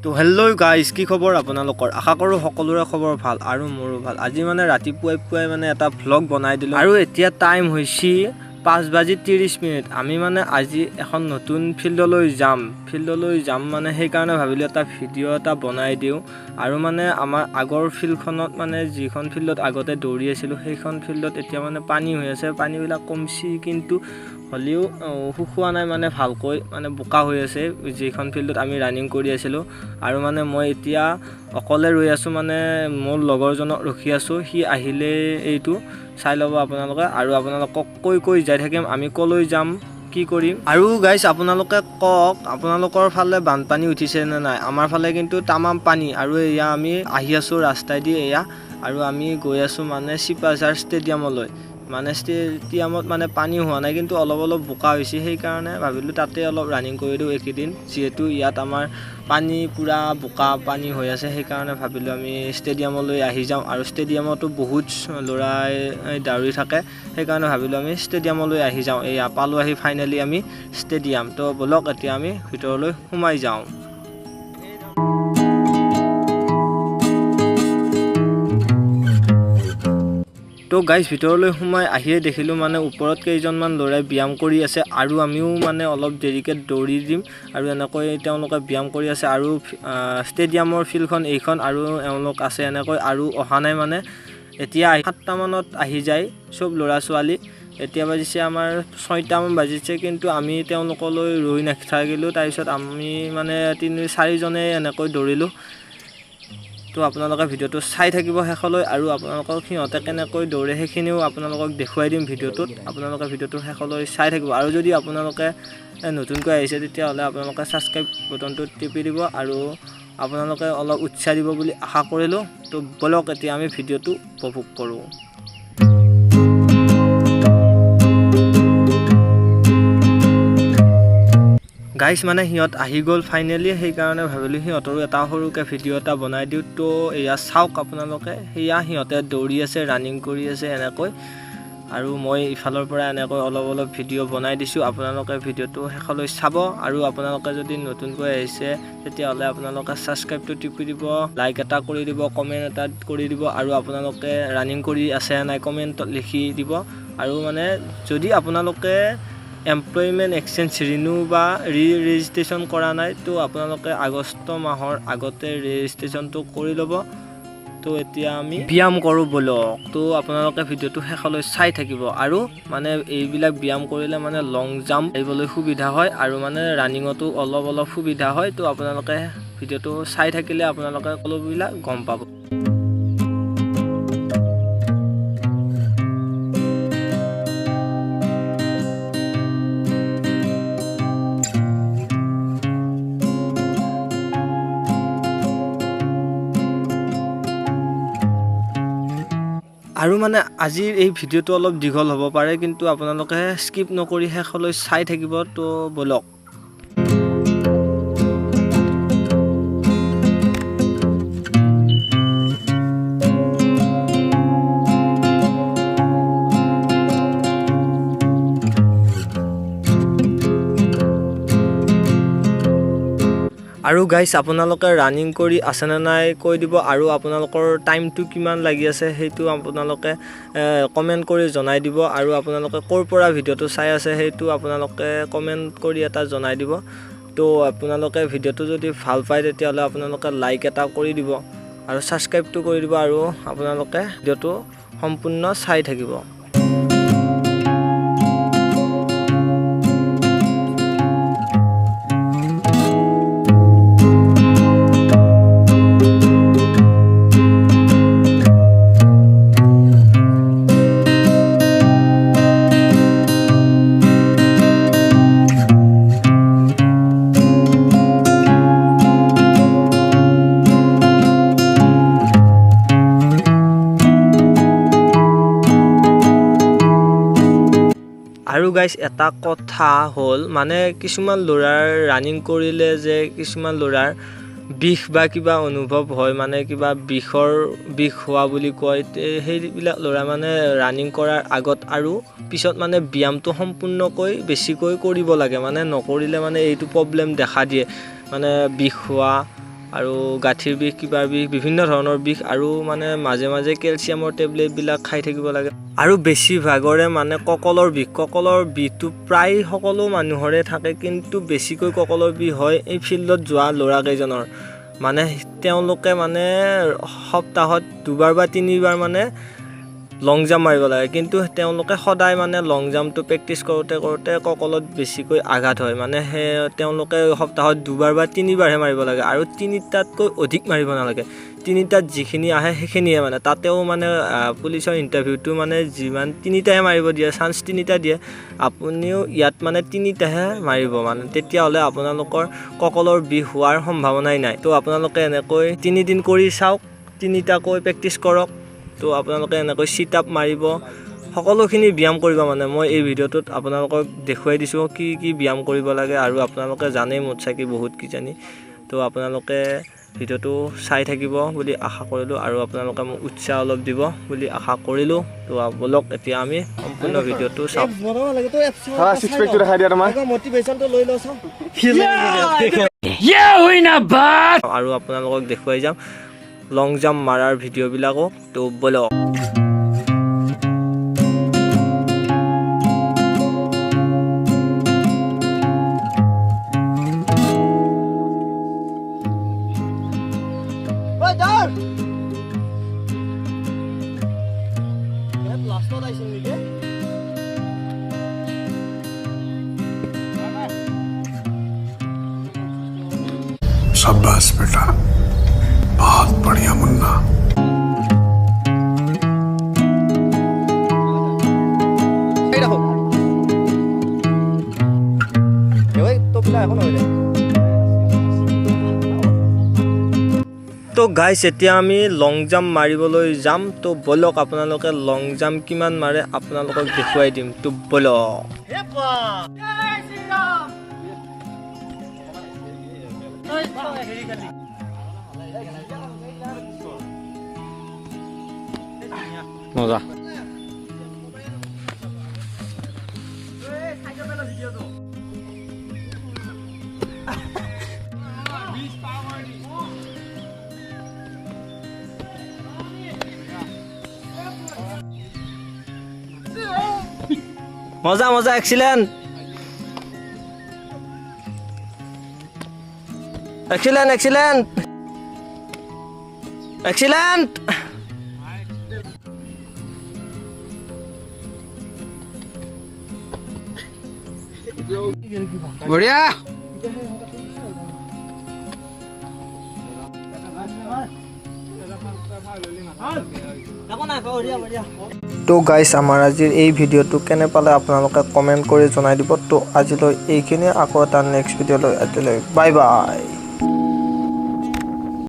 তো hello guys, কি খবৰ আপোনালোকৰ? আশা কৰোঁ সকলোৰে খবৰ ভাল আৰু মোৰো ভাল। আজি মানে ৰাতিপুৱাই মানে এটা ভ্লগ বনাই দিলোঁ আৰু এতিয়া টাইম হৈছে 5:30। আমি মানে আজি এখন নতুন ফিল্ডলৈ যাম মানে সেইকাৰণে ভাবিলোঁ এটা ভিডিঅ' এটা বনাই দিওঁ। আৰু মানে আমাৰ আগৰ ফিল্ডখনত মানে যিখন ফিল্ডত আগতে দৌৰি আছিলোঁ সেইখন ফিল্ডত এতিয়া মানে পানী হৈ আছে, পানীবিলাক কমছি কিন্তু হ'লেও শুকোৱা নাই, মানে ভালকৈ মানে বোকা হৈ আছে যিখন ফিল্ডত আমি ৰানিং কৰি আছিলোঁ। আৰু মানে মই এতিয়া অকলে ৰৈ আছোঁ, মানে মোৰ লগৰজনক ৰখি আছোঁ, সি আহিলে এইটো চাই ল'ব আপোনালোকে। আৰু আপোনালোকক কৈ যাই থাকিম আমি ক'লৈ যাম, কি কৰিম। আৰু গাইজ আপোনালোকে কওক, আপোনালোকৰ ফালে বানপানী উঠিছে নে নাই? আমাৰ ফালে কিন্তু তামাম পানী। আৰু এয়া আমি আহি আছোঁ ৰাস্তাইদি এয়া, আৰু আমি গৈ আছোঁ মানে চিপাঝাৰ ষ্টেডিয়ামলৈ। মানে ষ্টেডিয়ামত মানে পানী হোৱা নাই কিন্তু অলপ বোকা হৈছে, সেইকাৰণে ভাবিলোঁ তাতে অলপ ৰানিং কৰি দিওঁ এইকেইদিন, যিহেতু ইয়াত আমাৰ পানী পূৰা বোকা পানী হৈ আছে। সেইকাৰণে ভাবিলোঁ আমি ষ্টেডিয়ামলৈ আহি যাওঁ, আৰু ষ্টেডিয়ামতো বহুত ল'ৰাই দৌৰি থাকে, সেইকাৰণে ভাবিলোঁ আমি ষ্টেডিয়ামলৈ আহি যাওঁ। এয়া পালোঁ আহি ফাইনেলি আমি ষ্টেডিয়াম। তো ব'লক এতিয়া আমি ভিতৰলৈ সোমাই যাওঁ। তো গাইজ ভিতৰলৈ সোমাই আহিয়ে দেখিলোঁ মানে ওপৰত কেইজনমান ল'ৰাই ব্যায়াম কৰি আছে, আৰু আমিও মানে অলপ দেৰিকৈ দৌৰি দিম। আৰু এনেকৈ তেওঁলোকে ব্যায়াম কৰি আছে, আৰু ষ্টেডিয়ামৰ ফিল্ডখন এইখন, আৰু এওঁলোক আছে এনেকৈ আৰু অহা নাই। মানে এতিয়া 7টামানত আহি যায় চব ল'ৰা ছোৱালী। এতিয়া বাজিছে আমাৰ 6টামান বাজিছে, কিন্তু আমি তেওঁলোকলৈ ৰৈ নাথাকিলোঁ। তাৰপিছত আমি মানে 3-4জনে এনেকৈ দৌৰিলোঁ। তো আপোনালোকে ভিডিঅ'টো চাই থাকিব শেষলৈ, আৰু আপোনালোকক সিহঁতে কেনেকৈ দৌৰে সেইখিনিও আপোনালোকক দেখুৱাই দিম ভিডিঅ'টোত। আপোনালোকে ভিডিঅ'টো শেষলৈ চাই থাকিব। আৰু যদি আপোনালোকে নতুনকৈ আহিছে তেতিয়াহ'লে আপোনালোকে ছাবস্ক্ৰাইব বটনটো টিপি দিব, আৰু আপোনালোকে অলপ উৎসাহ দিব বুলি আশা কৰিলোঁ। তো ব'লক এতিয়া আমি ভিডিঅ'টো উপভোগ কৰোঁ। গাইজ মানে সিহঁত আহি গ'ল ফাইনেলি, সেইকাৰণে ভাবিলোঁ সিহঁতৰো এটা সৰুকৈ ভিডিঅ' এটা বনাই দিওঁ। তো এয়া চাওক আপোনালোকে, সেয়া সিহঁতে দৌৰি আছে, ৰানিং কৰি আছে এনেকৈ, আৰু মই ইফালৰ পৰা এনেকৈ অলপ ভিডিঅ' বনাই দিছোঁ। আপোনালোকে ভিডিঅ'টো শেষলৈ চাব, আৰু আপোনালোকে যদি নতুনকৈ আহিছে তেতিয়াহ'লে আপোনালোকে ছাবস্ক্ৰাইবটো টিপি দিব, লাইক এটা কৰি দিব, কমেণ্ট এটা কৰি দিব, আৰু আপোনালোকে ৰানিং কৰি আছে নাই কমেণ্টত লিখি দিব। আৰু মানে যদি আপোনালোকে এমপ্লয়মেণ্ট এক্সচেঞ্জ ৰিনিউ বা ৰেজিষ্ট্ৰেশ্যন কৰা নাই, তো আপোনালোকে আগষ্ট মাহৰ আগতে ৰেজিষ্ট্ৰেশ্যনটো কৰি ল'ব। তো এতিয়া আমি ব্যায়াম কৰোঁ ব'লক। তো আপোনালোকে ভিডিঅ'টো শেষলৈ চাই থাকিব, আৰু মানে এইবিলাক ব্যায়াম কৰিলে মানে লং জাম্প মাৰিবলৈ সুবিধা হয়, আৰু মানে ৰানিঙতো অলপ সুবিধা হয়। তো আপোনালোকে ভিডিঅ'টো চাই থাকিলে আপোনালোকে সকলোবিলাক গম পাব। আৰু মানে আজিৰ এই ভিডিঅ'টো অলপ দীঘল হ'ব পাৰে, কিন্তু আপোনালোকে স্কিপ নকৰি শেষলৈ চাই থাকিব। তো ব'লক। আৰু গাইজ আপোনালোকে ৰানিং কৰি আছেনে নাই কৈ দিব, আৰু আপোনালোকৰ টাইমটো কিমান লাগি আছে সেইটো আপোনালোকে কমেণ্ট কৰি জনাই দিব। আৰু আপোনালোকে ক'ৰ পৰা ভিডিঅ'টো চাই আছে সেইটো আপোনালোকে কমেণ্ট কৰি এটা জনাই দিব। তো আপোনালোকে ভিডিঅ'টো যদি ভাল পায় তেতিয়াহ'লে আপোনালোকে লাইক এটা কৰি দিব, আৰু ছাবস্ক্ৰাইবটো কৰি দিব, আৰু আপোনালোকে ভিডিঅ'টো সম্পূৰ্ণ চাই থাকিব। আৰু গাইজ এটা কথা হ'ল, মানে কিছুমান ল'ৰাৰ ৰানিং কৰিলে যে কিছুমান ল'ৰাৰ বিষ বা কিবা অনুভৱ হয়, মানে কিবা বিষ হোৱা বুলি কয়। সেইবিলাক ল'ৰা মানে ৰানিং কৰাৰ আগত আৰু পিছত মানে ব্যায়ামটো সম্পূৰ্ণকৈ বেছিকৈ কৰিব লাগে, মানে নকৰিলে মানে এইটো প্ৰব্লেম দেখা দিয়ে, মানে বিষ হোৱা আৰু গাঁঠিৰ বিষ কিবা বিষ বিভিন্ন ধৰণৰ বিষ আৰু মানে মাজে মাজে কেলছিয়ামৰ টেবলেটবিলাক খাই থাকিব লাগে আৰু বেছিভাগৰে মানে কঁকলৰ বিষটো প্ৰায় সকলো মানুহৰে থাকে কিন্তু বেছিকৈ কঁকলৰ বিষ হয় এই ফিল্ডত যোৱা ল'ৰাকেইজনৰ মানে তেওঁলোকে মানে সপ্তাহত 2বাৰ বা 3বাৰ মানে লং জাম্প মাৰিব লাগে কিন্তু তেওঁলোকে সদায় মানে লং জাম্পটো প্ৰেক্টিছ কৰোঁতে কঁকলত বেছিকৈ আঘাত হয় মানে তেওঁলোকে সপ্তাহত 2বাৰ বা 3বাৰহে মাৰিব লাগে আৰু 3টাতকৈ অধিক মাৰিব নালাগে 3টাত যিখিনি আহে সেইখিনিয়ে মানে তাতেও মানে পুলিচৰ ইণ্টাৰভিউটো মানে যিমান 3টাহে মাৰিব দিয়ে চান্স 3টা দিয়ে আপুনিও ইয়াত মানে 3টাহে মাৰিব মানে তেতিয়াহ'লে আপোনালোকৰ কঁকলৰ বিষ হোৱাৰ সম্ভাৱনাই নাই তো আপোনালোকে এনেকৈ 3 দিন কৰি চাওক 3টাকৈ প্ৰেক্টিছ কৰক তো আপোনালোকে এনেকৈ সিট আপ মাৰিব সকলোখিনি ব্যায়াম কৰিব মানে মই এই ভিডিঅ'টোত আপোনালোকক দেখুৱাই দিছোঁ কি ব্যায়াম কৰিব লাগে আৰু আপোনালোকে জানেই মোত চাকি বহুত কি জানি তো আপোনালোকে ভিডিঅ'টো চাই থাকিব বুলি আশা কৰিলোঁ আৰু আপোনালোকে মোক উৎসাহ অলপ দিব বুলি আশা কৰিলোঁ তো বলক এতিয়া আমি সম্পূৰ্ণ ভিডিঅ'টো চাওঁ আৰু আপোনালোকক দেখুৱাই যাম লং জাম্প মাৰাৰ ভিডিঅ'বিলাকো তো বলক शाबाश बेटा बहुत बढ़िया मुन्ना তো গাইছ এতিয়া আমি লং জাম্প মাৰিবলৈ যাম তো বলক আপোনালোকে লং জাম্প কিমান মাৰে আপোনালোকক দেখুৱাই দিম তো বলক মজা মজা মজা এক্সিলেন্ট এক্সিলেন্ট এক্সিলেন্ট এক্সিলেন্ট बढ़िया তো গাইছ আমাৰ আজিৰ এই ভিডিঅ'টো কেনে পালে আপোনালোকে কমেণ্ট কৰি জনাই দিব তো আজিলৈ এইখিনি আকৌ এটা নেক্সট ভিডিঅ'লৈ এতিয়ালৈ বাই বাই